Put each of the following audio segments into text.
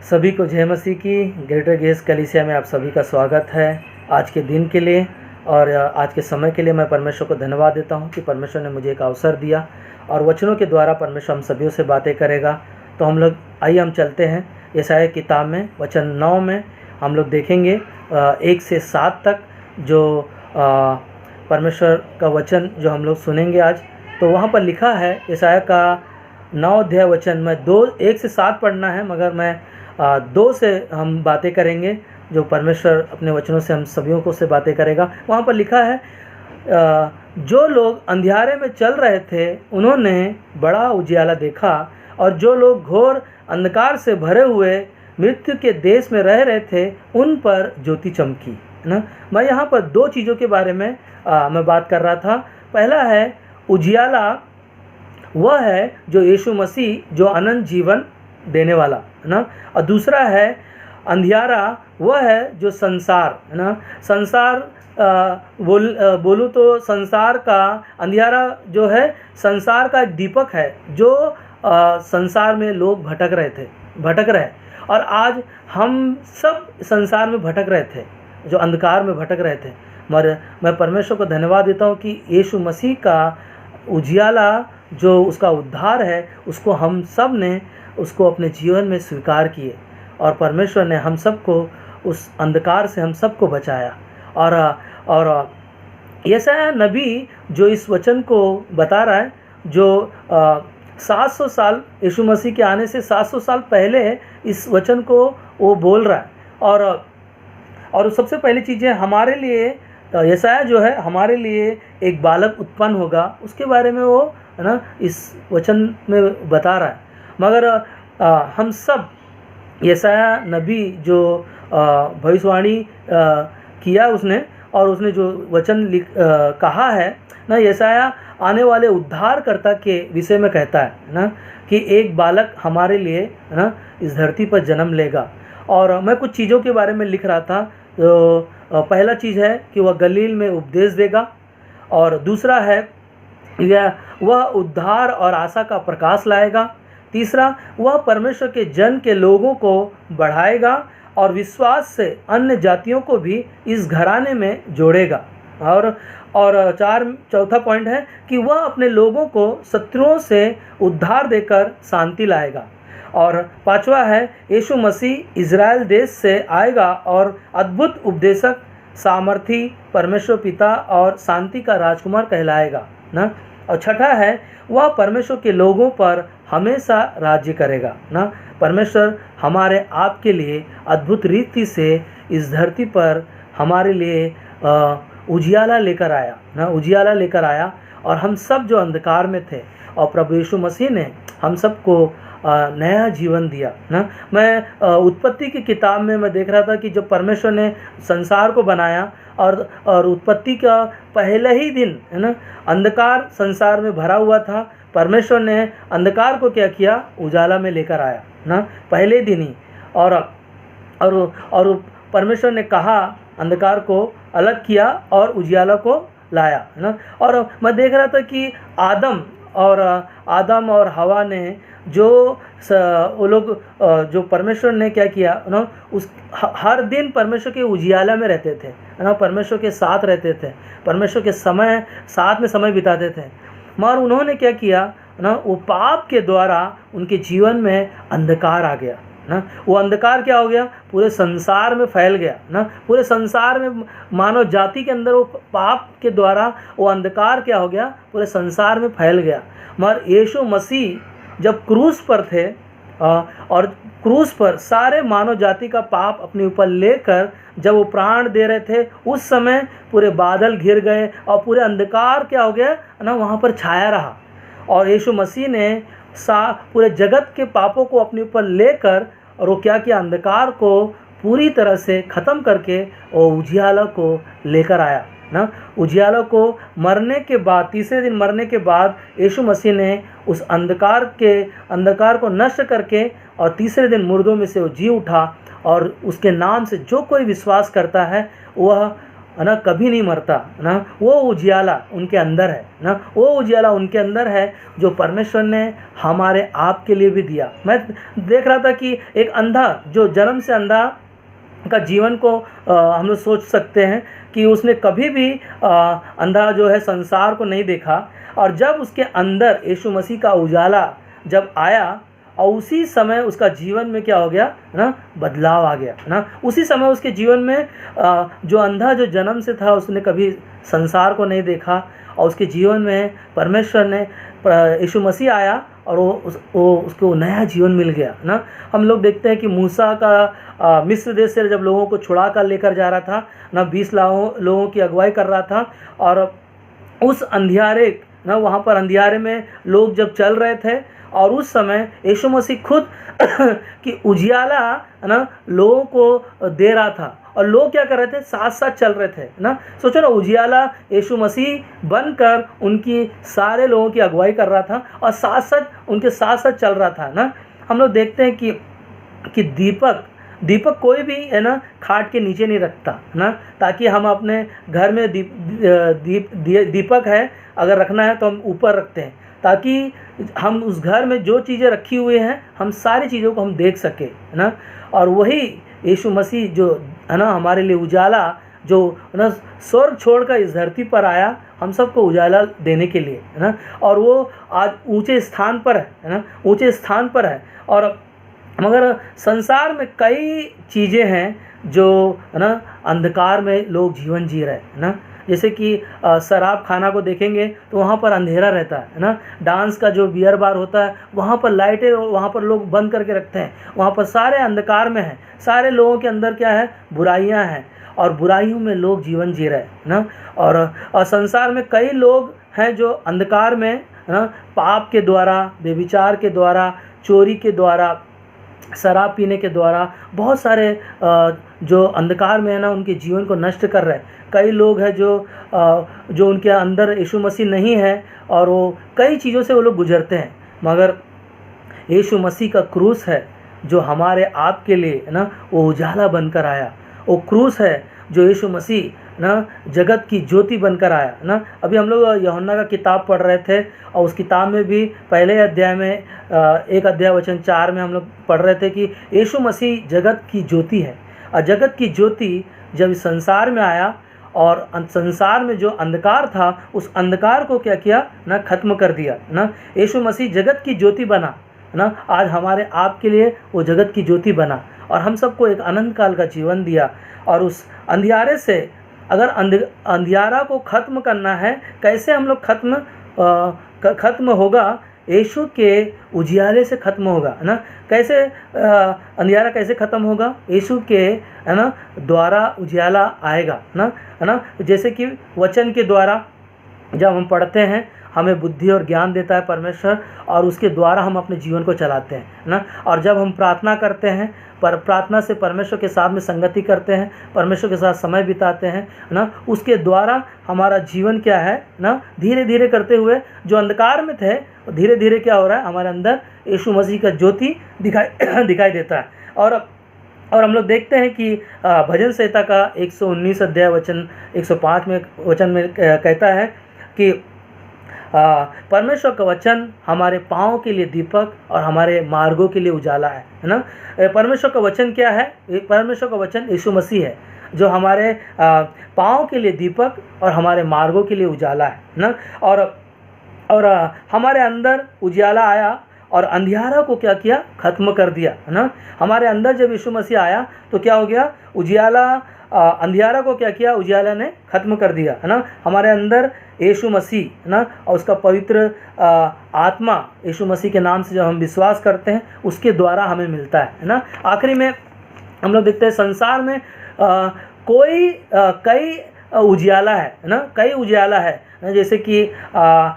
सभी को जय मसीह की। ग्रेटर गेस कलीसिया में आप सभी का स्वागत है आज के दिन के लिए और आज के समय के लिए। मैं परमेश्वर को धन्यवाद देता हूं कि परमेश्वर ने मुझे एक अवसर दिया और वचनों के द्वारा परमेश्वर हम सभी से बातें करेगा। तो हम लोग आइए हम चलते हैं यशायाह किताब में वचन 9 में हम लोग देखेंगे 1 से 7 तक जो परमेश्वर का वचन जो हम लोग सुनेंगे आज। तो वहाँ पर लिखा है यशायाह का 9 अध्याय वचन में 1 से 7 पढ़ना है, मगर मैं 2 से हम बातें करेंगे जो परमेश्वर अपने वचनों से हम सभी को से बातें करेगा। वहाँ पर लिखा है जो लोग अंधियारे में चल रहे थे उन्होंने बड़ा उजियाला देखा, और जो लोग घोर अंधकार से भरे हुए मृत्यु के देश में रह रहे थे उन पर ज्योति चमकी। है ना। मैं यहाँ पर 2 चीज़ों के बारे में मैं बात कर रहा था। पहला है उजियाला, वह है जो यीशु मसीह जो अनंत जीवन देने वाला है ना। और दूसरा है अंधियारा, वह है जो संसार है ना। संसार बोलूँ तो संसार का अंधियारा जो है संसार का दीपक है जो संसार में लोग भटक रहे। और आज हम सब संसार में भटक रहे थे, जो अंधकार में भटक रहे थे। मगर मैं परमेश्वर को धन्यवाद देता हूँ कि यीशु मसीह का उजियाला जो उसका उद्धार है उसको हम सब ने उसको अपने जीवन में स्वीकार किए, और परमेश्वर ने हम सबको उस अंधकार से हम सबको बचाया। और यशायाह नबी जो इस वचन को बता रहा है, जो 700 साल यीशु मसीह के आने से 700 साल पहले इस वचन को वो बोल रहा है। और सबसे पहली चीज़ है हमारे लिए यशायाह जो है हमारे लिए एक बालक उत्पन्न होगा, उसके बारे में वो है ना इस वचन में बता रहा है। मगर हम सब यशायाह नबी जो भविष्यवाणी किया उसने जो वचन कहा है ना, यशायाह आने वाले उद्धारकर्ता के विषय में कहता है ना कि एक बालक हमारे लिए है ना इस धरती पर जन्म लेगा। और मैं कुछ चीज़ों के बारे में लिख रहा था। तो पहला चीज़ है कि वह गलील में उपदेश देगा, और दूसरा है वह उद्धार और आशा का प्रकाश लाएगा। तीसरा, वह परमेश्वर के जन के लोगों को बढ़ाएगा और विश्वास से अन्य जातियों को भी इस घराने में जोड़ेगा। और चौथा पॉइंट है कि वह अपने लोगों को शत्रुओं से उद्धार देकर शांति लाएगा। और 5वां है यीशु मसीह इज़राइल देश से आएगा और अद्भुत उपदेशक, सामर्थी, परमेश्वर पिता और शांति का राजकुमार कहलाएगा ना। और 6ठा है वह परमेश्वर के लोगों पर हमेशा राज्य करेगा ना। परमेश्वर हमारे आपके लिए अद्भुत रीति से इस धरती पर हमारे लिए उजियाला लेकर आया और हम सब जो अंधकार में थे, और प्रभु यीशु मसीह ने हम सबको नया जीवन दिया ना। मैं उत्पत्ति की किताब में मैं देख रहा था कि जब परमेश्वर ने संसार को बनाया और उत्पत्ति का पहले ही दिन है ना अंधकार संसार में भरा हुआ था, परमेश्वर ने अंधकार को क्या किया, उजाला में लेकर आया ना पहले दिन ही। और परमेश्वर ने कहा अंधकार को अलग किया और उजियाला को लाया है ना। और मैं देख रहा था कि आदम और हवा ने वो लोग जो परमेश्वर ने क्या किया ना, उस हर दिन परमेश्वर के उजियाला में रहते थे है ना, परमेश्वर के साथ रहते थे, परमेश्वर के साथ में समय बिताते थे। मगर उन्होंने क्या किया ना, वो पाप के द्वारा उनके जीवन में अंधकार आ गया ना। वो अंधकार क्या हो गया, पूरे संसार में फैल गया ना। पूरे संसार में मानव जाति के अंदर वो पाप के द्वारा वो अंधकार क्या हो गया, पूरे संसार में फैल गया। मगर यीशु मसीह जब क्रूस पर थे और क्रूस पर सारे मानव जाति का पाप अपने ऊपर लेकर जब वो प्राण दे रहे थे, उस समय पूरे बादल घिर गए और पूरे अंधकार क्या हो गया ना, वहाँ पर छाया रहा। और यीशु मसीह ने पूरे जगत के पापों को अपने ऊपर लेकर और वो क्या किया, अंधकार को पूरी तरह से ख़त्म करके वो उजियाला को लेकर आया ना। उजियाला को मरने के बाद, तीसरे दिन मरने के बाद यीशु मसीह ने उस अंधकार को नष्ट करके और तीसरे दिन मुर्दों में से वो जी उठा, और उसके नाम से जो कोई विश्वास करता है वह है ना कभी नहीं मरता, है ना, वो उजियाला उनके अंदर है ना, वो उजियाला उनके अंदर है जो परमेश्वर ने हमारे आप के लिए भी दिया। मैं देख रहा था कि एक अंधा जो जन्म से अंधा का जीवन को हम लोग सोच सकते हैं कि उसने कभी भी अंधा जो है संसार को नहीं देखा, और जब उसके अंदर यीशु मसीह का उजाला जब आया और उसी समय उसका जीवन में क्या हो गया ना, बदलाव आ गया ना। उसी समय उसके जीवन में जो अंधा जो जन्म से था उसने कभी संसार को नहीं देखा, और उसके जीवन में परमेश्वर ने यीशु मसीह आया और वो उसको नया जीवन मिल गया ना। हम लोग देखते हैं कि मूसा का मिस्र देश से जब लोगों को छुड़ा कर लेकर जा रहा था ना, 20 लोगों की अगुवाई कर रहा था, और उस अंधियारे ना, वहाँ पर अंधियारे में लोग जब चल रहे थे, और उस समय यीशु मसीह खुद कि उजियाला ना लोगों को दे रहा था, और लोग क्या कर रहे थे, साथ साथ चल रहे थे ना। सोचो ना, उजियाला यीशु मसीह बनकर उनकी सारे लोगों की अगुवाई कर रहा था और साथ साथ उनके साथ साथ चल रहा था ना। हम लोग देखते हैं कि दीपक कोई भी है ना खाट के नीचे नहीं रखता ना, ताकि हम अपने घर में दीपक है अगर रखना है तो हम ऊपर रखते हैं, ताकि हम उस घर में जो चीज़ें रखी हुई हैं हम सारी चीज़ों को हम देख सके, है ना। और वही यीशु मसीह जो है ना हमारे लिए उजाला, जो है ना स्वर्ग छोड़कर इस धरती पर आया हम सबको उजाला देने के लिए, है ना। और वो आज ऊंचे स्थान पर है ना, ऊंचे स्थान पर है। और मगर संसार में कई चीज़ें हैं जो है ना अंधकार में लोग जीवन जी रहे हैं ना। जैसे कि शराब खाना को देखेंगे तो वहाँ पर अंधेरा रहता है ना। डांस का जो बियर बार होता है वहाँ पर लाइटें वहाँ पर लोग बंद करके रखते हैं, वहाँ पर सारे अंधकार में हैं, सारे लोगों के अंदर क्या है, बुराइयाँ हैं, और बुराइयों में लोग जीवन जी रहे हैं ना। और संसार में कई लोग हैं जो अंधकार में है ना, पाप के द्वारा, व्यभिचार के द्वारा, चोरी के द्वारा, शराब पीने के द्वारा, बहुत सारे जो अंधकार में है ना उनके जीवन को नष्ट कर रहे हैं। कई लोग हैं जो उनके अंदर यीशु मसीह नहीं है और वो कई चीज़ों से वो लोग गुजरते हैं, मगर यीशु मसीह का क्रूस है जो हमारे आप के लिए है ना वो उजाला बनकर आया। वो क्रूस है जो यीशु मसीह ना जगत की ज्योति बनकर आया ना। अभी हम लोग यूहन्ना का किताब पढ़ रहे थे, और उस किताब में भी पहले अध्याय में 1 अध्याय वचन 4 में हम लोग पढ़ रहे थे कि यीशु मसीह जगत की ज्योति है। और जगत की ज्योति जब इस संसार में आया और संसार में जो अंधकार था उस अंधकार को क्या किया ना, ख़त्म कर दिया ना। यीशु मसीह जगत की ज्योति बना ना। आज हमारे आप के लिए वो जगत की ज्योति बना और हम सबको एक अनंत काल का जीवन दिया। और उस अंधियारे से अगर अंधियारा को ख़त्म करना है, कैसे हम लोग ख़त्म होगा, यीशु के उजियाले से ख़त्म होगा ना। कैसे अंधियारा कैसे ख़त्म होगा, यीशु के है ना द्वारा उजियाला आएगा ना, है ना। जैसे कि वचन के द्वारा जब हम पढ़ते हैं हमें बुद्धि और ज्ञान देता है परमेश्वर, और उसके द्वारा हम अपने जीवन को चलाते हैं ना। और जब हम प्रार्थना करते हैं, प्रार्थना से परमेश्वर के साथ में संगति करते हैं, परमेश्वर के साथ समय बिताते हैं ना, उसके द्वारा हमारा जीवन क्या है ना, धीरे धीरे करते हुए जो अंधकार में थे धीरे धीरे क्या हो रहा है, हमारे अंदर यीशु मसीह का ज्योति दिखाई देता है। और हम लोग देखते हैं कि भजन संहिता का 119 अध्याय वचन 105 में वचन में कहता है कि परमेश्वर का वचन हमारे पाँव के लिए दीपक और हमारे मार्गों के लिए उजाला है ना। परमेश्वर का वचन क्या है, परमेश्वर का वचन यीशु मसीह है जो हमारे पाँव के लिए दीपक और हमारे मार्गों के लिए उजाला है ना। और हमारे अंदर उजाला आया और अंधियारा को क्या किया, ख़त्म कर दिया है ना। हमारे अंदर जब यीशु मसीह आया तो क्या हो गया, उजियाला अंधियारा को क्या किया, उजियाला ने ख़त्म कर दिया है ना। हमारे अंदर यीशु मसीह है ना और उसका पवित्र आत्मा यीशु मसीह के नाम से जब हम विश्वास करते हैं उसके द्वारा हमें मिलता है ना। आखिरी में हम लोग देखते हैं संसार में कई उजियाला है ना, कई उजियाला है ना। जैसे कि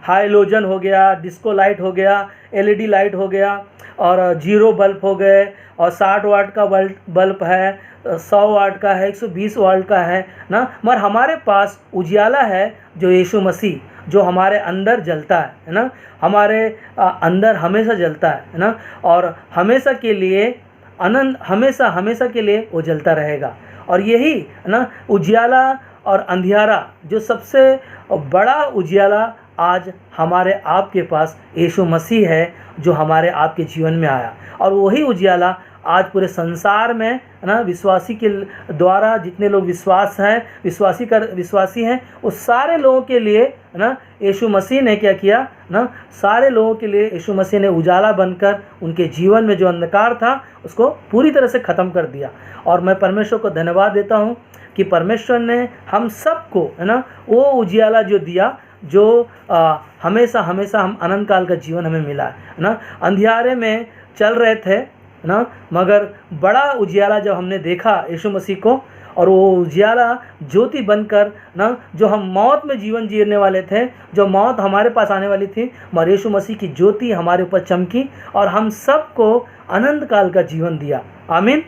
हाइलोजन हो गया, डिस्को लाइट हो गया, एलईडी लाइट हो गया, और 0 बल्ब हो गए, और 60 वाट का बल्ब है, 100 वाट का है, 120 वाट का है ना। मगर हमारे पास उजियाला है जो यीशु मसीह, जो हमारे अंदर जलता है ना, हमारे अंदर हमेशा जलता है ना, और हमेशा के लिए हमेशा के लिए वो जलता रहेगा। और यही ना उजियाला और अंधियारा, जो सबसे बड़ा उजियाला आज हमारे आपके पास यीशु मसीह है, जो हमारे आपके जीवन में आया। और वही उजियाला आज पूरे संसार में, है ना, विश्वासी के द्वारा जितने लोग विश्वासी हैं उस सारे लोगों के लिए, है ना, यीशु मसीह ने क्या किया ना, सारे लोगों के लिए यीशु मसीह ने उजाला बनकर उनके जीवन में जो अंधकार था उसको पूरी तरह से ख़त्म कर दिया। और मैं परमेश्वर को धन्यवाद देता हूँ कि परमेश्वर ने हम सबको, है ना, वो उजियाला जो दिया, जो हमेशा हमेशा हम अनंत काल का जीवन हमें मिला है ना। अंधियारे में चल रहे थे ना, मगर बड़ा उजियाला जब हमने देखा यीशु मसीह को, और वो उजियाला ज्योति बनकर ना, जो हम मौत में जीवन जीने वाले थे, जो मौत हमारे पास आने वाली थी, मगर यीशु मसीह की ज्योति हमारे ऊपर चमकी और हम सबको अनंत काल का जीवन दिया। आमीन।